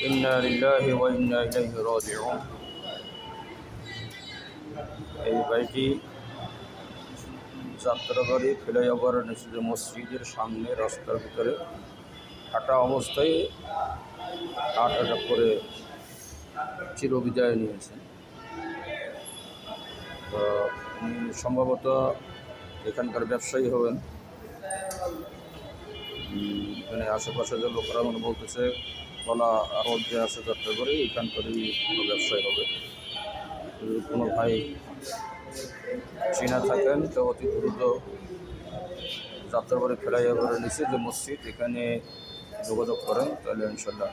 ইন্না লিল্লাহি ওয়া ইন্না ইলাইহি রাজিউন। এই বাড়িটি যাত্রাবাড়ি ফ্লাইওভার নিচে যে মসজিদের সামনে রাস্তার ভিতরে হাঁটা অবস্থায় হার্ট অ্যাটাক করে চিরবিদায় নিয়েছেন। তো উনি সম্ভবত এখানকার ব্যবসায়ী হবেন। এখানে আশেপাশে যে লোকেরা মানে বলতেছে কলা আরও যে আছে যাত্রাবাড়ি এখানকারই কোনো ব্যবসায়ী হবে। যদি কোনো ভাই চিনা থাকেন তো অতি দ্রুত যাত্রাবাড়ি ফ্লাইওভারের নিচে যে মসজিদ এখানে যোগাযোগ করেন, তাহলে ইনশাল্লাহ